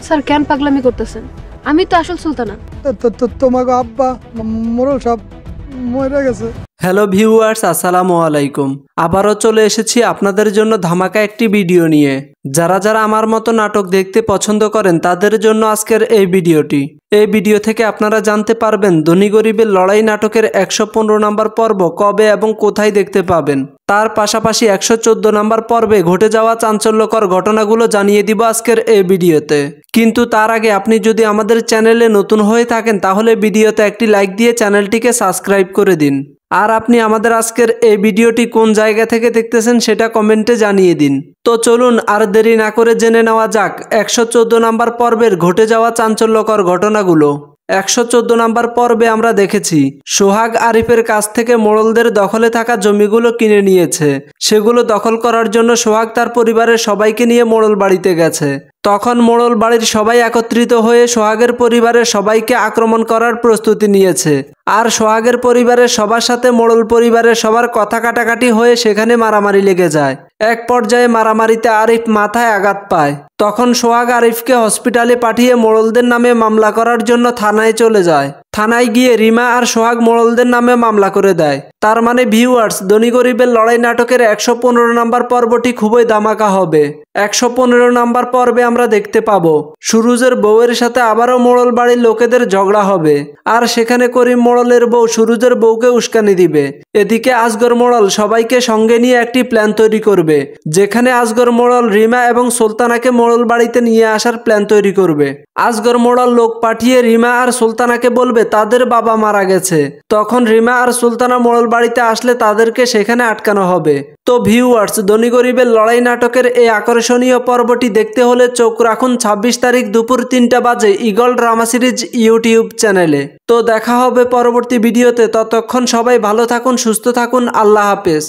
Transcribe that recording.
Sir কেন পাগলামি করতেছেন? আমি তো আসল সুলতানা। তোমাকে আব্বা মোরল সব মরে গেছে। হ্যালো ভিউয়ার্স, আসসালামু আলাইকুম। আবারও চলে এসেছি আপনাদের জন্য ধামাকা একটি ভিডিও নিয়ে। যারা যারা আমার মতো নাটক দেখতে পছন্দ করেন তাদের জন্য আজকের এই ভিডিওটি। এই ভিডিও থেকে আপনারা জানতে পারবেন ধনী গরিবের লড়াই নাটকের 115 নম্বর পর্ব কবে এবং কোথায় দেখতে পাবেন। তার পাশাপাশি 114 নম্বর পর্বে ঘটে যাওয়া চাঞ্চল্যকর ঘটনাগুলো জানিয়ে দিব আজকের এই ভিডিওতে। কিন্তু তার আগে আপনি যদি আমাদের চ্যানেলে নতুন হয়ে থাকেন তাহলে ভিডিওতে একটি লাইক দিয়ে চ্যানেলটিকে সাবস্ক্রাইব করে দিন। আর আপনি আমাদের আজকের এই ভিডিওটি কোন জায়গা থেকে দেখতেছেন সেটা কমেন্টে জানিয়ে দিন। তো চলুন আর দেরি না করে জেনে নেওয়া যাক 114 নম্বর পর্বের ঘটে যাওয়া চাঞ্চল্যকর ঘটনাগুলো। 114 নম্বর পর্বে আমরা দেখেছি সোহাগ আরিফের কাছ থেকে মোড়লদের দখলে থাকা জমিগুলো কিনে নিয়েছে। সেগুলো দখল করার জন্য সোহাগ তার পরিবারের সবাইকে নিয়ে মোড়ল বাড়িতে গেছে। তখন মোড়ল বাড়ির সবাই একত্রিত হয়ে সোহাগের পরিবারের সবাইকে আক্রমণ করার প্রস্তুতি নিয়েছে। আর সোহাগের পরিবারের সবার সাথে মোড়ল পরিবারের সবার কথা কাটাকাটি হয়ে সেখানে মারামারি লেগে যায়। এক পর্যায়ে মারামারিতে আরিফ মাথায় আঘাত পায়। তখন সোহাগ আরিফকে হসপিটালে পাঠিয়ে মোড়লদের নামে মামলা করার জন্য থানায় চলে যায়। থানায় গিয়ে রিমা আর সোহাগ মোড়লদের নামে মামলা করে দেয়। তার মানে ভিউয়ার্স, ধনী গরিবের লড়াই নাটকের 115 নম্বর পর্বটি খুবই ধামাকা হবে। 115 নম্বর পর্বে আমরা দেখতে পাবো সুরুজের বউয়ের সাথে আবারও মোড়ল বাড়ির লোকেদের ঝগড়া হবে। আর সেখানে করিম মোড়লের বউ সুরুজের বউকে উস্কানি দিবে। এদিকে আসগর মোড়ল সবাইকে সঙ্গে নিয়ে একটি প্ল্যান তৈরি করবে, যেখানে আসগর মোড়ল রিমা এবং সুলতানাকে মোড়ল বাড়িতে নিয়ে আসার প্ল্যান তৈরি করবে। আসগর মোড়ল লোক পাঠিয়ে রিমা আর সুলতানাকে বলবে তাদের বাবা মারা গেছে। তখন রিমা আর সুলতানা মোড়ল বাড়িতে আসলে তাদেরকে সেখানে আটকানো হবে। তো ভিউয়ার্স, ধনী গরিবের লড়াই নাটকের এই আকর্ষণীয় পর্বটি দেখতে হলে চোখ রাখুন 26 তারিখ দুপুর 3টা বাজে ঈগল ড্রামা সিরিজ ইউটিউব চ্যানেলে। তো দেখা হবে পরবর্তী ভিডিওতে। ততক্ষণ সবাই ভালো থাকুন, সুস্থ থাকুন। আল্লাহ হাফেজ।